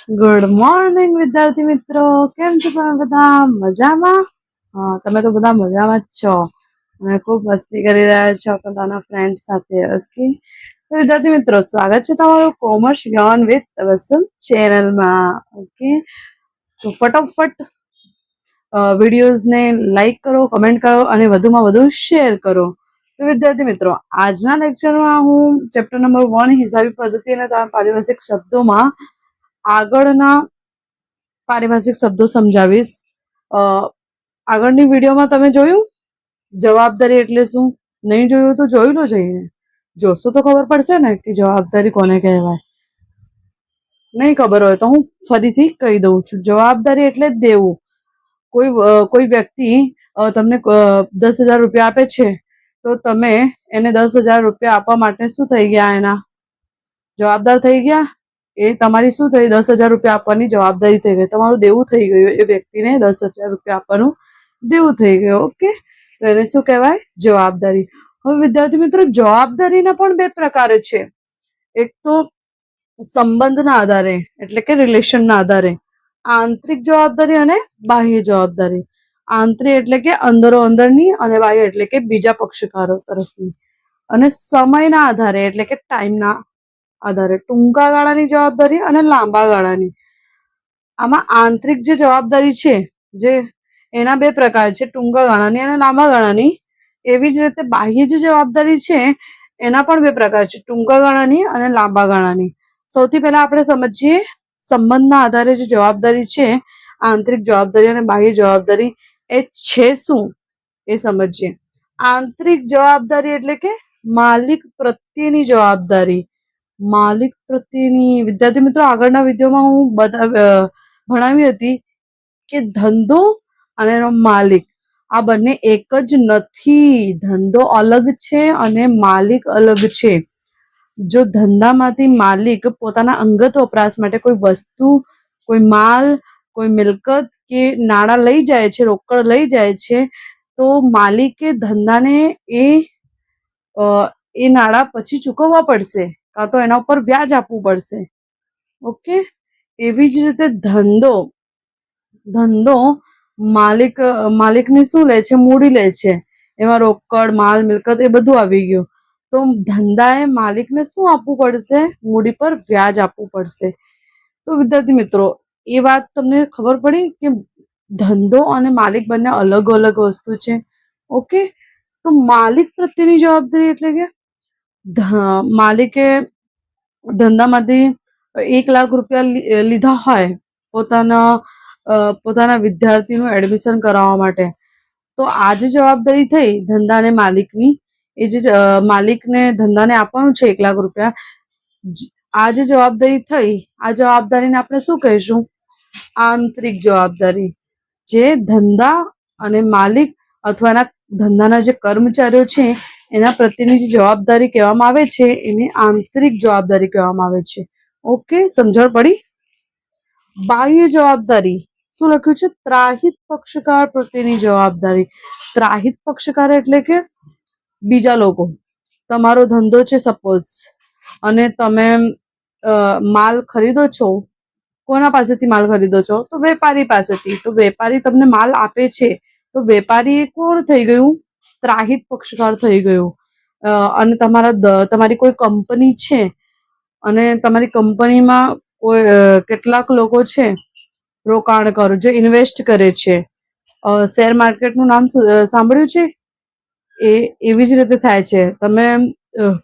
Good morning વિદ્યાર્થી મિત્રો, કેમ છો તમે બધા? મજામાં? હા, તમે તો બધા મજામાં જ છો અને ખૂબ મસ્તી કરી રહ્યા છો પોતાના ફ્રેન્ડ સાથે. ઓકે, તો વિદ્યાર્થી મિત્રો, સ્વાગત છે તમારું કોમર્સ જ્ઞાન વિથ તબસ્સુમ ચેનલમાં. ઓકે, તો ફટોફટ વિડીયોઝને લાઈક કરો, કમેન્ટ કરો અને વધુમાં વધુ શેર કરો. તો વિદ્યાર્થી મિત્રો, આજના લેક્ચરમાં હું ચેપ્ટર નંબર 1 હિસાબી પદ્ધતિ અને પારિભાષિક શબ્દોમાં આગળના પારિભાષિક શબ્દો સમજાવીશ. આગળની વિડીયોમાં તમે જોયું જવાબદારી એટલે શું? નહીં જોયું તો જોઈ લો, જઈને જોશો તો ખબર પડશે ને કે જવાબદારી કોને કહેવાય. નહીં ખબર હોય તો હું ફરીથી કહી દઉં છું. જવાબદારી એટલે દેવું. કોઈ વ્યક્તિ તમને 10,000 રૂપિયા આપે છે તો તમે એને 10,000 રૂપિયા આપવા માટે શું થઈ ગયા? એના જવાબદાર થઈ ગયા. એ તમારી શું થઈ? 10,000 રૂપિયા આપવાની જવાબદારી થઈ ગઈ. તમારું દેવું થઈ ગયું. એ વ્યક્તિને 10,000 રૂપિયા આપવાનું દેવું થઈ ગયું. ઓકે, તો એને શું કહેવાય? જવાબદારી. હવે વિદ્યાર્થી મિત્રો, જવાબદારીના પણ બે પ્રકાર છે. એક તો સંબંધના આધારે એટલે કે રિલેશનના આધારે આંતરિક જવાબદારી અને બાહ્ય જવાબદારી. આંતરિક એટલે કે અંદરો અંદરની અને બાહ્ય એટલે કે બીજા પક્ષકારો તરફની. અને સમયના આધારે એટલે કે ટાઈમના આધારે ટૂંકા ગાળાની જવાબદારી અને લાંબા ગાળાની. આમાં આંતરિક જે જવાબદારી છે જે એના બે પ્રકાર છે, ટૂંકા ગાળાની અને લાંબા ગાળાની. એવી જ રીતે બાહ્ય જે જવાબદારી છે એના પણ બે પ્રકાર છે, ટૂંકા ગાળાની અને લાંબા ગાળાની. સૌથી પહેલા આપણે સમજીએ સંબંધના આધારે જે જવાબદારી છે, આંતરિક જવાબદારી અને બાહ્ય જવાબદારી એ છે શું એ સમજીએ. આંતરિક જવાબદારી એટલે કે માલિક પ્રત્યેની જવાબદારી. માલિક પ્રત્યેની. વિદ્યાર્થી મિત્રો, આગળના વિડીયોમાં હું ભણાવી હતી કે ધંધો અને એનો માલિક આ બંને એક જ નથી. ધંધો અલગ છે અને માલિક અલગ છે. જો ધંધામાંથી માલિક પોતાના અંગત વપરાશ માટે કોઈ વસ્તુ, કોઈ માલ, કોઈ મિલકત કે નાણાં લઈ જાય છે, રોકડ લઈ જાય છે, તો માલિકે ધંધાને એ નાણાં પછી ચૂકવવા પડશે, કાં તો એના ઉપર વ્યાજ આપવું પડશે. ઓકે, એવી જ રીતે ધંધો માલિકની શું લે છે? મૂડી લે છે. એમાં રોકડ, માલ, મિલકત એ બધું આવી ગયું. તો ધંધાએ માલિકને શું આપવું પડશે? મૂડી પર વ્યાજ આપવું પડશે. તો વિદ્યાર્થી મિત્રો, એ વાત તમને ખબર પડી કે ધંધો અને માલિક બંને અલગ અલગ વસ્તુ છે. ઓકે, તો માલિક પ્રત્યેની જવાબદારી એટલે કે માલિકે ધંધામાંથી 1 લાખ રૂપિયા લીધા હોય પોતાના વિદ્યાર્થીનું એડમિશન કરાવવા માટે, તો આ જે જવાબદારી થઈ ધંધાને માલિકની, એ જે માલિકને ધંધાને આપવાનું છે 1 લાખ રૂપિયા, આ જે જવાબદારી થઈ, આ જવાબદારીને આપણે શું કહીશું? આંતરિક જવાબદારી. જે ધંધા અને માલિક અથવા એના ધંધાના જે કર્મચારીઓ છે એના પ્રત્યેની જે જવાબદારી કહેવામાં આવે છે એને આંતરિક જવાબદારી કહેવામાં આવે છે. ઓકે, સમજણ પડી? બાહ્ય જવાબદારી શું લખ્યું છે? ત્રાહિત પક્ષકાર પ્રત્યેની જવાબદારી. ત્રાહિત પક્ષકાર એટલે કે બીજા લોકો. તમારો ધંધો છે સપોઝ, અને તમે માલ ખરીદો છો. કોના પાસેથી માલ ખરીદો છો? તો વેપારી પાસેથી. તો વેપારી તમને માલ આપે છે, તો વેપારી એ કોણ થઈ ગયું? ત્રાહિત પક્ષકાર થઈ ગયું. અને તમારી કોઈ કંપની છે અને તમારી કંપનીમાં કેટલાક લોકો છે રોકાણકારો જે ઇન્વેસ્ટ કરે છે. શેર માર્કેટનું નામ સાંભળ્યું છે? એવી જ રીતે થાય છે. તમે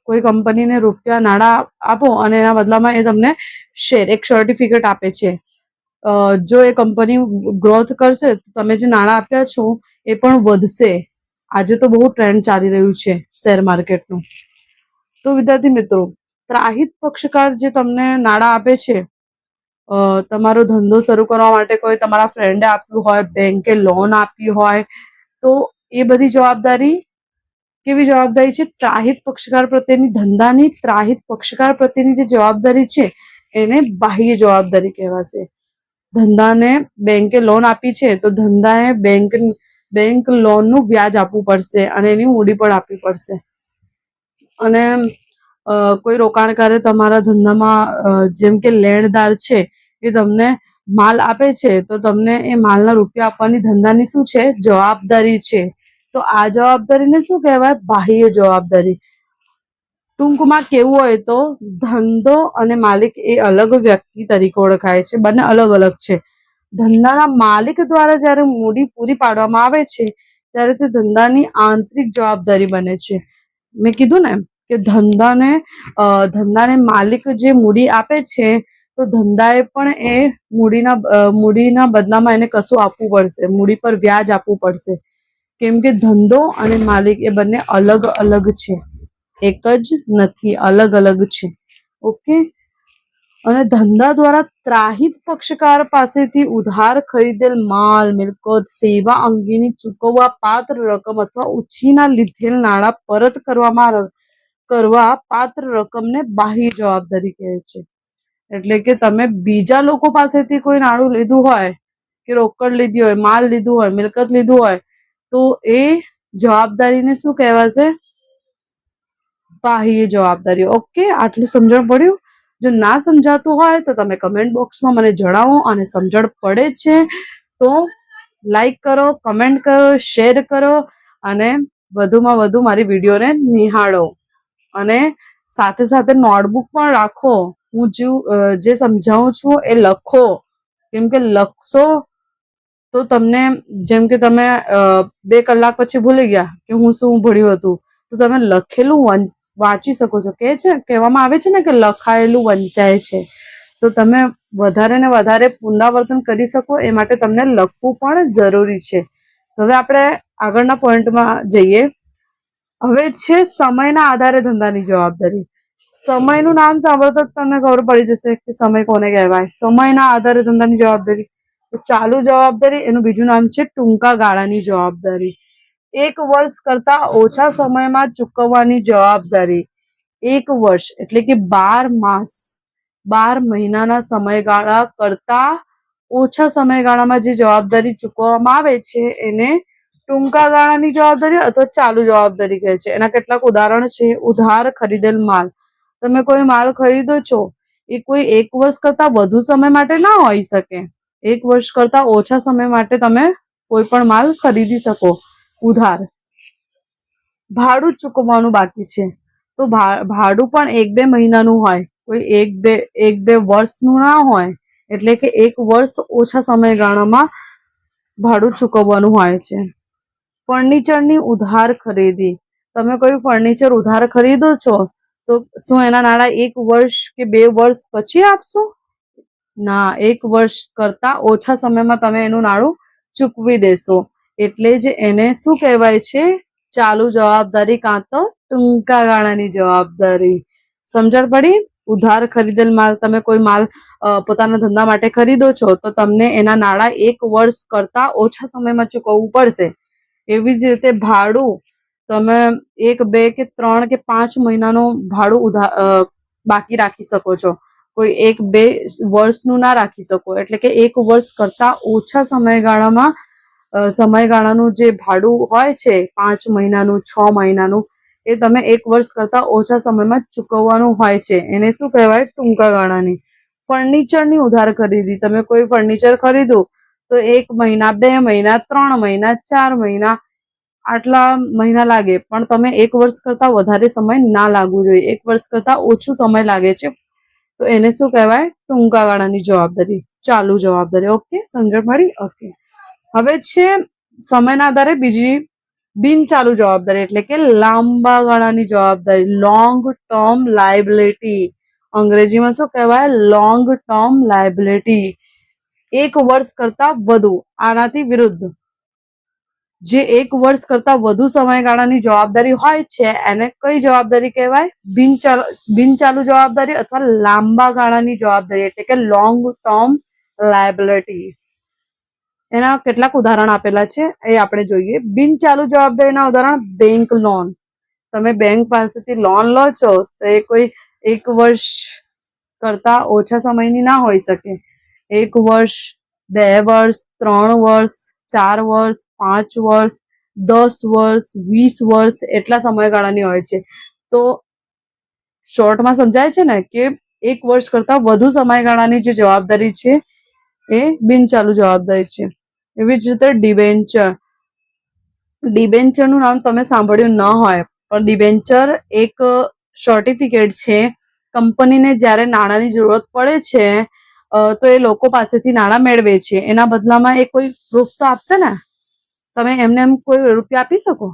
કોઈ કંપનીને રૂપિયા નાણાં આપો અને એના બદલામાં એ તમને શેર, એક સર્ટિફિકેટ આપે છે. જો એ કંપની ગ્રોથ કરશે તો તમે જે નાણાં આપ્યા છો એ પણ વધશે. આજે તો બહુ ટ્રેન્ડ ચાલી રહ્યું છે શેર માર્કેટનું. તો વિદ્યાર્થી મિત્રો, ત્રાહિત પક્ષકાર જે તમને નાણાં આપે છે, તમારો ધંધો શરૂ કરવા માટે કોઈ તમારા ફ્રેન્ડે આપ્યું હોય, બેંકે લોન આપી હોય, તો એ બધી જવાબદારી કેવી જવાબદારી છે? ત્રાહિત પક્ષકાર પ્રત્યેની. ધંધાની ત્રાહિત પક્ષકાર પ્રત્યેની જે જવાબદારી છે એને બાહ્ય જવાબદારી કહેવાશે. ધંધાને બેંકે લોન આપી છે તો ધંધાએ બેંક લોનનું વ્યાજ આપવું પડશે અને એની મૂડી પણ આપવી પડશે. અને કોઈ રોકાણકારે તમારા ધંધામાં જેમ કે લેણદાર છે કે તમને માલ આપે છે તો તમને એ માલના રૂપિયા આપવાની ધંધાની શું છે? જવાબદારી છે. તો આ જવાબદારીને શું કહેવાય? બાહ્ય જવાબદારી. ટૂંકમાં કેવું હોય તો ધંધો અને માલિક એ અલગ વ્યક્તિ તરીકે ઓળખાય છે. બંને અલગ અલગ છે. ધંધાના માલિક દ્વારા જ્યારે મૂડી પૂરી પાડવામાં આવે છે ત્યારે તે ધંધાની આંતરિક જવાબદારી બને છે. મેં કીધું ને કે ધંધાને માલિક જે મૂડી આપે છે તો ધંધાએ પણ એ મૂડીના બદલામાં એને કશું આપવું પડશે. મૂડી પર વ્યાજ આપવું પડશે. કેમ કે ધંધો અને માલિક એ બંને અલગ અલગ છે, એક જ નથી, અલગ અલગ છે. ઓકે. અને ધંધા દ્વારા ત્રાહિત પક્ષકાર પાસેથી ઉધાર ખરીદેલ માલ, મિલકત, સેવા અંગેની ચૂકવવા પાત્ર રકમ અથવા ઉછીના લીધેલ નાણાં પરત કરવા પાત્ર રકમને બાહ્ય જવાબદારી કહે છે. એટલે કે તમે બીજા લોકો પાસેથી કોઈ નાણું લીધું હોય કે રોકડ લીધી હોય, માલ લીધું હોય, મિલકત લીધું હોય તો એ જવાબદારીને શું કહેવાશે? બાહ્ય જવાબદારી. ઓકે, આટલું સમજણ પડ્યું? જો ના સમજાતું હોય તો તમે કમેન્ટ બોક્સમાં મને જણાવો, અને સમજણ પડે છે તો લાઈક કરો, કમેન્ટ કરો, શેર કરો અને વધુમાં વધુ મારી વિડીયોને નિહાળો. અને સાથે સાથે નોટબુક પણ રાખો. હું જે સમજાવું છું એ લખો. કેમ કે લખશો તો તમને, જેમ કે તમે 2 કલાક પછી ભૂલી ગયા કે હું શું ભણ્યું હતું, તો તમે લખેલું વાંચી શકો છો. કહેવામાં આવે છે ને કે લખાયેલું વંચાય છે. તો તમે વધારે ને વધારે પુનરાવર્તન કરી શકો એ માટે તમને લખવું પણ જરૂરી છે. હવે આપણે આગળના પોઈન્ટમાં જઈએ. હવે છે સમયના આધારે ધંધાની જવાબદારી. સમયનું નામ સાંભળતા જ તમને ખબર પડી જશે કે સમય કોને કહેવાય. સમયના આધારે ધંધાની જવાબદારી. તો ચાલુ જવાબદારી, એનું બીજું નામ છે ટૂંકા ગાળાની જવાબદારી. 1 વર્ષ કરતા ઓછા સમયમાં ચૂકવવાની જવાબદારી. 1 વર્ષ એટલે કે 12 માસ, 12 મહિનાના સમયગાળા કરતા ઓછા સમયગાળામાં જે જવાબદારી ચૂકવવામાં આવે છે એને ટૂંકા ગાળાની જવાબદારી અથવા ચાલુ જવાબદારી કહે છે. એના કેટલાક ઉદાહરણ છે. ઉધાર ખરીદેલ માલ. તમે કોઈ માલ ખરીદો છો, એ કોઈ 1 વર્ષ કરતા વધુ સમય માટે ના હોઈ શકે. 1 વર્ષ કરતા ઓછા સમય માટે તમે કોઈ પણ માલ ખરીદી શકો. ઉધાર. ભાડું ચૂકવવાનું બાકી છે તો ભાડું પણ 1-2 મહિનાનું હોય, કોઈ 1-2 વર્ષનું ના હોય. એટલે કે 1 વર્ષ ઓછા સમયગાળામાં ભાડું ચૂકવવાનું હોય છે. ફર્નિચરની ઉધાર ખરીદી. તમે કોઈ ફર્નિચર ઉધાર ખરીદો છો તો શું એના નાણાં 1 વર્ષ કે 2 વર્ષ પછી આપશો? ના, 1 વર્ષ કરતા ઓછા સમયમાં તમે એનું નાણું ચૂકવી દેશો. એટલે જ એને શું કહેવાય છે? ચાલુ જવાબદારી કાં તો ટૂંકા ગાળાની જવાબદારી. સમજણ પડી? ઉધાર ખરીદેલ માલ. તમે કોઈ માલ પોતાના ધંધા માટે ખરીદો છો તો તમને એના નાણાં 1 વર્ષ કરતા ઓછા સમયમાં ચૂકવવું પડશે. એવી જ રીતે ભાડું તમે 1, 2 કે 3 કે 5 મહિનાનું ભાડું બાકી રાખી શકો છો. કોઈ 1-2 વર્ષનું ના રાખી શકો. એટલે કે 1 વર્ષ કરતા ઓછા સમયગાળાનું જે ભાડું હોય છે, 5 મહિનાનું, 6 મહિનાનું, એ તમે 1 વર્ષ કરતા ઓછા સમયમાં ચૂકવવાનું હોય છે. એને શું કહેવાય? ટૂંકા ગાળાની. ફર્નિચરની ઉધાર ખરીદી. તમે કોઈ ફર્નિચર ખરીદો તો 1 મહિના, 2 મહિના, 3 મહિના, 4 મહિના, આટલા મહિના લાગે, પણ તમે 1 વર્ષ કરતા વધારે સમય ના લાગવું જોઈએ. 1 વર્ષ કરતા ઓછું સમય લાગે છે તો એને શું કહેવાય? ટૂંકા ગાળાની જવાબદારી, ચાલુ જવાબદારી. ઓકે, સમજણ પડી? ઓકે. હવે છે સમયના આધારે બીજી બિનચાલુ જવાબદારી, એટલે કે લાંબા ગાળાની જવાબદારી. Long term liability. અંગ્રેજીમાં શું કહેવાય? Long term liability. 1 વર્ષ કરતા વધુ. આનાથી વિરુદ્ધ જે 1 વર્ષ કરતા વધુ સમયગાળાની જવાબદારી હોય છે એને કઈ જવાબદારી કહેવાય? બિનચાલુ જવાબદારી અથવા લાંબા ગાળાની જવાબદારી, એટલે કે લોંગ ટર્મ લાયબિલિટી. એના કેટલાક ઉદાહરણ આપેલા છે, એ આપણે જોઈએ. બિનચાલુ જવાબદારીના ઉદાહરણ: બેંક લોન. તમે બેંક પાસેથી લોન લો છો તો એ કોઈ 1 વર્ષ કરતા ઓછા સમયની ના હોઈ શકે. 1 વર્ષ, 2 વર્ષ, 3 વર્ષ, 4 વર્ષ, 5 વર્ષ, 10 વર્ષ, 20 વર્ષ, એટલા સમયગાળાની હોય છે. તો શોર્ટમાં સમજાય છે ને કે 1 વર્ષ કરતા વધુ સમયગાળાની જે જવાબદારી છે એ બિનચાલુ જવાબદારી છે. એવી જ રીતે ડિબેન્ચરનું નામ તમે સાંભળ્યું ન હોય, પણ ડિબેન્ચર એક સર્ટિફિકેટ છે. કંપનીને જ્યારે નાણાંની જરૂરત પડે છે તો એ લોકો પાસેથી નાણાં મેળવે છે. એના બદલામાં એ કોઈ પ્રૂફ તો આપશે ને. તમે એમને એમ કોઈ રૂપિયા આપી શકો?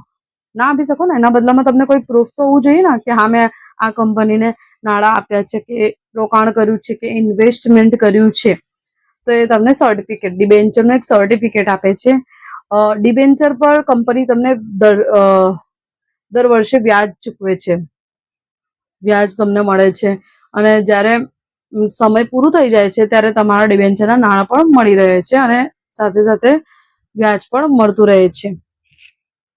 ના આપી શકો ને. એના બદલામાં તમને કોઈ પ્રૂફ તો હોવું જોઈએ ને કે હા મેં આ કંપનીને નાણાં આપ્યા છે, કે રોકાણ કર્યું છે, કે ઇન્વેસ્ટમેન્ટ કર્યું છે. તો એ તમને સર્ટિફિકેટ, ડિબેન્ચરનું એક સર્ટિફિકેટ આપે છે. ડિબેન્ચર પર કંપની તમને દર વર્ષે વ્યાજ ચૂકવે છે. વ્યાજ તમને મળે છે અને જ્યારે સમય પૂરું થઈ જાય છે ત્યારે તમારા ડિબેન્ચરના નાણાં પણ મળી રહે છે અને સાથે સાથે વ્યાજ પણ મળતું રહે છે.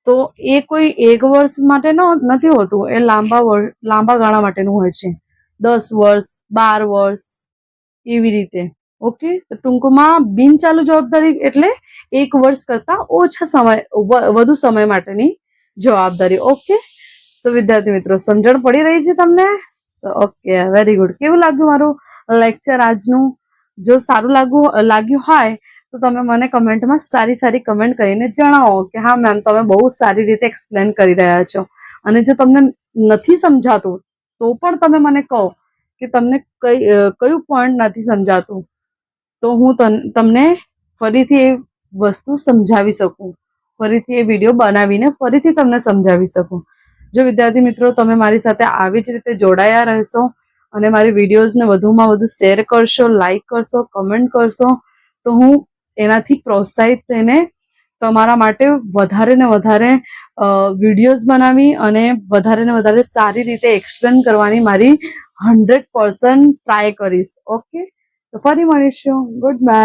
તો એ કોઈ 1 વર્ષ માટે નથી હોતું, એ લાંબા ગાળા માટેનું હોય છે. 10 વર્ષ, 12 વર્ષ એવી રીતે. ઓકે, તો ટૂંકમાં બિનચાલુ જવાબદારી એટલે 1 વર્ષ કરતા વધુ સમય માટેની જવાબદારી. ઓકે, તો વિદ્યાર્થી મિત્રો સમજણ પડી રહી છે તમને? Okay, very good. કેવું લાગ્યું મારું લેક્ચર આજનું? જો સારું લાગ્યું હોય તો તમે મને કમેન્ટમાં સારી કમેન્ટ કરીને જણાવો કે હા મેમ તમે બહુ સારી રીતે એક્સપ્લેન કરી રહ્યા છો. અને જો તમને નથી સમજાતું તો પણ તમે મને કહો કે તમને કયું પોઈન્ટ નથી સમજાતું, તો હું તમને ફરીથી એ વસ્તુ સમજાવી શકું, ફરીથી એ વિડીયો બનાવીને ફરીથી તમને સમજાવી શકું. જો વિદ્યાર્થી મિત્રો તમે મારી સાથે આવી જ રીતે જોડાયા રહેશો અને મારી વિડીયોઝને વધુમાં વધુ શેર કરશો, લાઈક કરશો, કમેન્ટ કરશો, તો હું એનાથી પ્રોત્સાહિત થઈને તમારા માટે વધારે ને વધારે વિડીયોઝ બનાવી અને વધારે ને વધારે સારી રીતે એક્સપ્લેન કરવાની મારી 100% ટ્રાય કરીશ. ઓકે, તો ફરી મળીશું. Good bye.